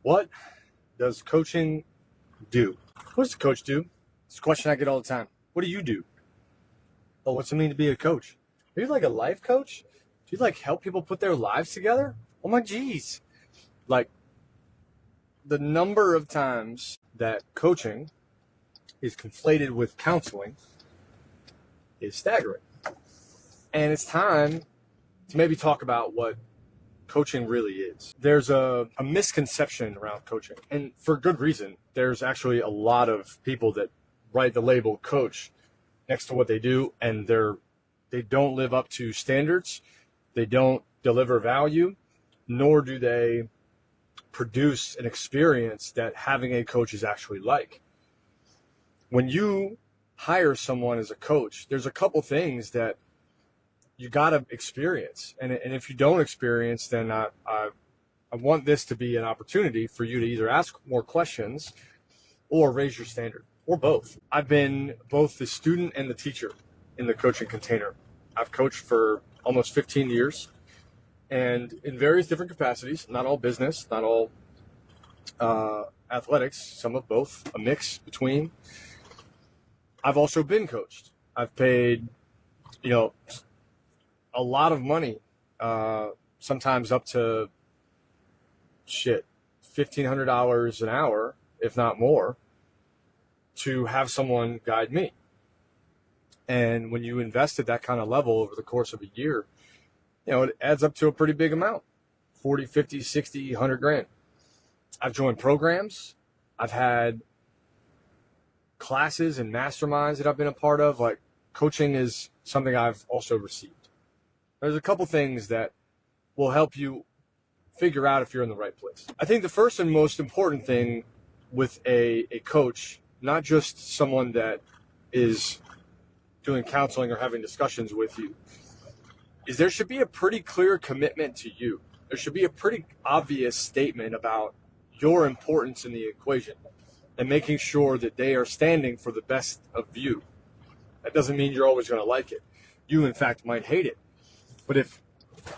What does coaching do? What does a coach do? It's a question I get all the time. What do you do? Oh, what's it mean to be a coach? Are you like a life coach? Do you like help people put their lives together? Oh my geez. Like the number of times that coaching is conflated with counseling is staggering. And it's time to maybe talk about what coaching really is. There's a misconception around coaching, and for good reason. There's actually a lot of people that write the label coach next to what they do, and they don't live up to standards. They don't deliver value, nor do they produce an experience that having a coach is actually like. When you hire someone as a coach, there's a couple things that you got to experience. And if you don't experience, then I want this to be an opportunity for you to either ask more questions or raise your standard, or both. I've been both the student and the teacher in the coaching container. I've coached for almost 15 years and in various different capacities, not all business, not all athletics, some of both, a mix between. I've also been coached. I've paid, a lot of money, sometimes up to $1,500 an hour, if not more, to have someone guide me. And when you invest at that kind of level over the course of a year, it adds up to a pretty big amount, 40, 50, 60, 100 grand. I've joined programs. I've had classes and masterminds that I've been a part of. Like, coaching is something I've also received. There's a couple things that will help you figure out if you're in the right place. I think the first and most important thing with a coach, not just someone that is doing counseling or having discussions with you, is there should be a pretty clear commitment to you. There should be a pretty obvious statement about your importance in the equation and making sure that they are standing for the best of you. That doesn't mean you're always going to like it. You, in fact, might hate it. But if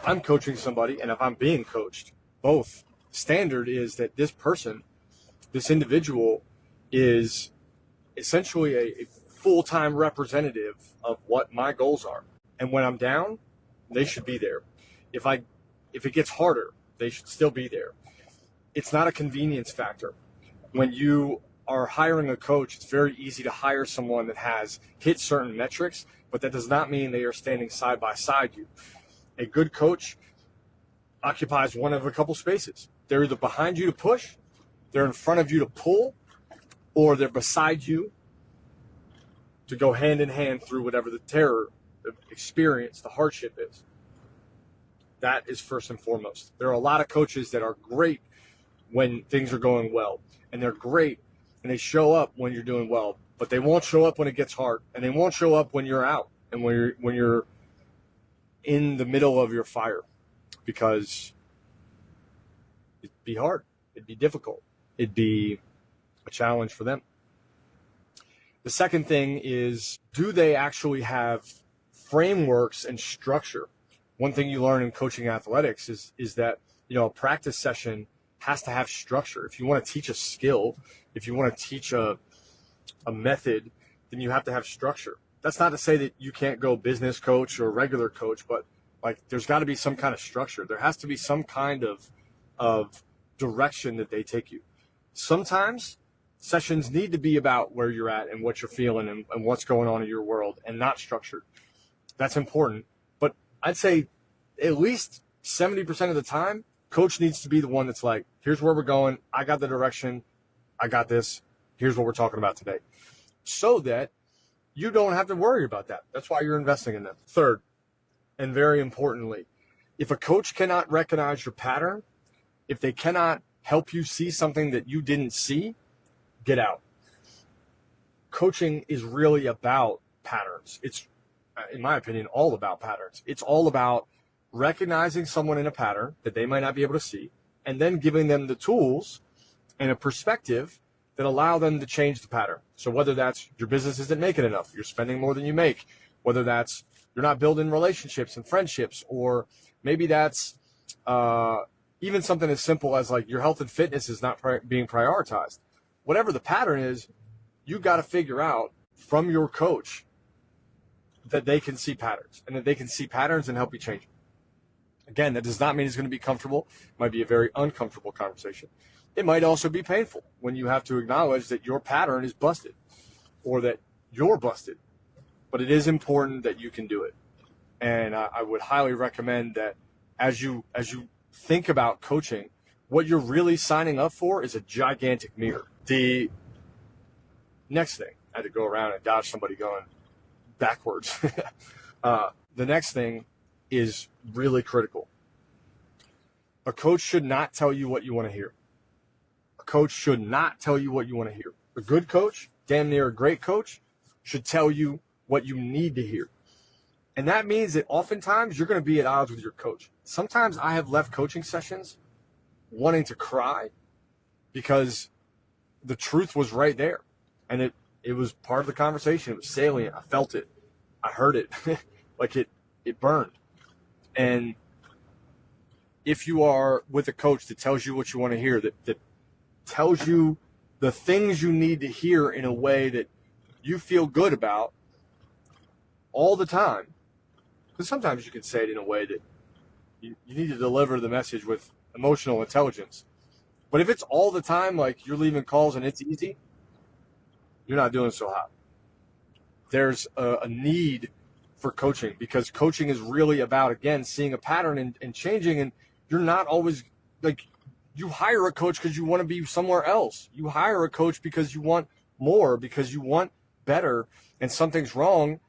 I'm coaching somebody and if I'm being coached, both standard is that this person, this individual, is essentially a full-time representative of what my goals are. And when I'm down, they should be there. If it gets harder, they should still be there. It's not a convenience factor. When you are hiring a coach, it's very easy to hire someone that has hit certain metrics, but that does not mean they are standing side by side you. A good coach occupies one of a couple spaces. They're either behind you to push, they're in front of you to pull, or they're beside you to go hand in hand through whatever the terror, the experience, the hardship is. That is first and foremost. There are a lot of coaches that are great when things are going well, and they're great, and they show up when you're doing well, but they won't show up when it gets hard, and they won't show up when you're out and when you're in the middle of your fire, because it'd be hard, it'd be difficult, it'd be a challenge for them. The second thing is, do they actually have frameworks and structure? One thing you learn in coaching athletics is that a practice session has to have structure. If you want to teach a skill, if you want to teach a method, then you have to have structure. That's not to say that you can't go business coach or regular coach, but there's got to be some kind of structure. There has to be some kind of direction that they take you. Sometimes sessions need to be about where you're at and what you're feeling and what's going on in your world, and not structured. That's important. But I'd say at least 70% of the time, coach needs to be the one that's like, here's where we're going. I got the direction. I got this. Here's what we're talking about today. So that you don't have to worry about that. That's why you're investing in them. Third, and very importantly, if a coach cannot recognize your pattern, if they cannot help you see something that you didn't see, get out. Coaching is really about patterns. It's, in my opinion, all about patterns. It's all about recognizing someone in a pattern that they might not be able to see, and then giving them the tools and a perspective that allow them to change the pattern. So whether that's your business isn't making enough, you're spending more than you make, whether that's you're not building relationships and friendships, or maybe that's even something as simple as like your health and fitness is not being prioritized. Whatever the pattern is, you got to figure out from your coach that they can see patterns and that they can see patterns and help you change them. Again, that does not mean it's going to be comfortable. It might be a very uncomfortable conversation. It might also be painful when you have to acknowledge that your pattern is busted or that you're busted. But it is important that you can do it. And I would highly recommend that as you think about coaching, what you're really signing up for is a gigantic mirror. The next thing, I had to go around and dodge somebody going backwards. The next thing is really critical. A coach should not tell you what you want to hear. A coach should not tell you what you want to hear. A good coach, damn near a great coach, should tell you what you need to hear. And that means that oftentimes you're going to be at odds with your coach. Sometimes I have left coaching sessions wanting to cry because the truth was right there. And it was part of the conversation. It was salient. I felt it. I heard it. Like it burned. And if you are with a coach that tells you what you want to hear, that tells you the things you need to hear in a way that you feel good about all the time, because sometimes you can say it in a way that you need to deliver the message with emotional intelligence. But if it's all the time, like you're leaving calls and it's easy, you're not doing so hot. There's a need for coaching, because coaching is really about, again, seeing a pattern and changing. And you're not always like, you hire a coach because you want to be somewhere else. You hire a coach because you want more, because you want better, and something's wrong.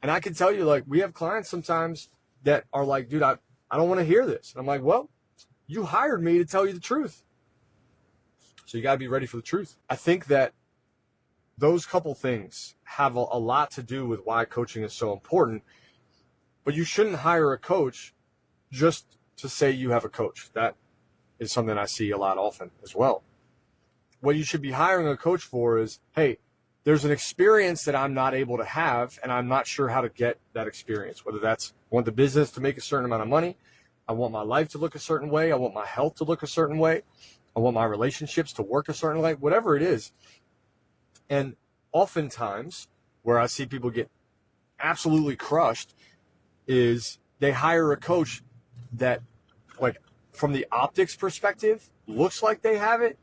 And I can tell you, like, we have clients sometimes that are like, dude, I don't want to hear this. And I'm like, well, you hired me to tell you the truth. So you got to be ready for the truth. I think that those couple things have a lot to do with why coaching is so important. But you shouldn't hire a coach just to say you have a coach. That is something I see a lot often as well. What you should be hiring a coach for is, hey, there's an experience that I'm not able to have, and I'm not sure how to get that experience. Whether that's, I want the business to make a certain amount of money, I want my life to look a certain way, I want my health to look a certain way, I want my relationships to work a certain way, whatever it is. And oftentimes, where I see people get absolutely crushed is they hire a coach that, like, from the optics perspective, looks like they have it,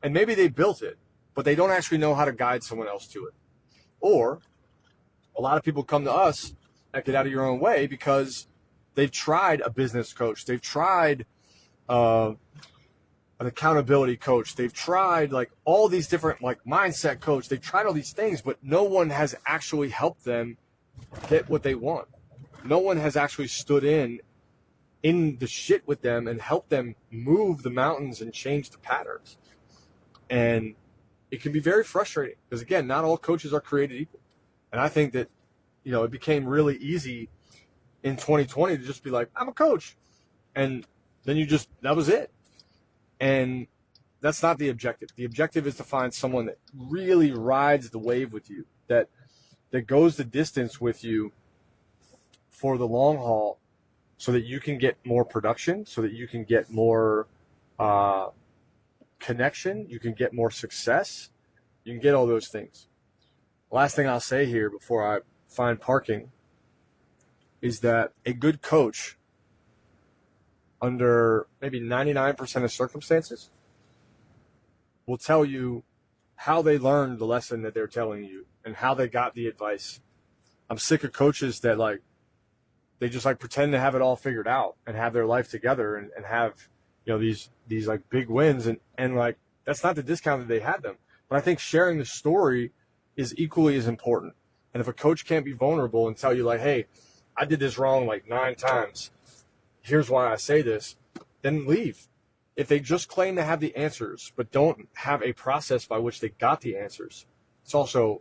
and maybe they built it, but they don't actually know how to guide someone else to it. Or a lot of people come to us at Get Out of Your Own Way because they've tried a business coach. They've tried an accountability coach. They've tried like all these different, like, mindset coach. They've tried all these things, but no one has actually helped them get what they want. No one has actually stood in the shit with them and helped them move the mountains and change the patterns. And it can be very frustrating because, again, not all coaches are created equal. And I think that, it became really easy in 2020 to just be like, I'm a coach. And then that was it. And that's not the objective. The objective is to find someone that really rides the wave with you, that goes the distance with you for the long haul, so that you can get more production, so that you can get more connection, you can get more success, you can get all those things. Last thing I'll say here before I find parking is that a good coach, under maybe 99% of circumstances, will tell you how they learned the lesson that they're telling you and how they got the advice. I'm sick of coaches that, like, they just, like, pretend to have it all figured out and have their life together and have, these like big wins. And like, that's not the discount that they had them. But I think sharing the story is equally as important. And if a coach can't be vulnerable and tell you, like, hey, I did this wrong like 9 times, here's why I say this, then leave. If they just claim to have the answers but don't have a process by which they got the answers, it's also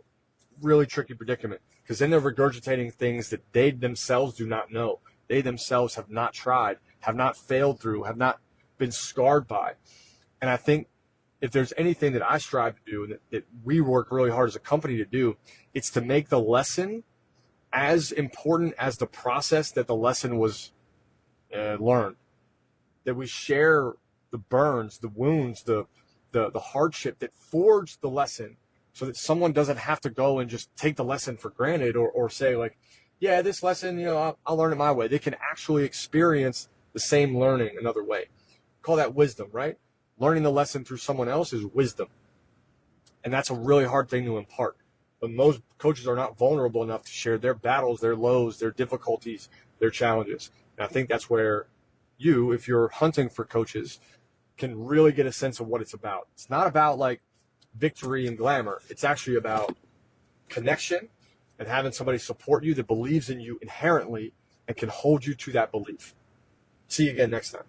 really tricky predicament, because then they're regurgitating things that they themselves do not know. They themselves have not tried, have not failed through, have not been scarred by. And I think if there's anything that I strive to do and that we work really hard as a company to do, it's to make the lesson as important as the process that the lesson was learned. that we share the burns, the wounds, the hardship that forged the lesson, so that someone doesn't have to go and just take the lesson for granted, or say like, yeah, this lesson, I'll learn it my way. They can actually experience the same learning another way. Call that wisdom, right? Learning the lesson through someone else is wisdom. And that's a really hard thing to impart. But most coaches are not vulnerable enough to share their battles, their lows, their difficulties, their challenges. And I think that's where you, if you're hunting for coaches, can really get a sense of what it's about. It's not about like victory and glamour. It's actually about connection and having somebody support you that believes in you inherently and can hold you to that belief. See you again next time.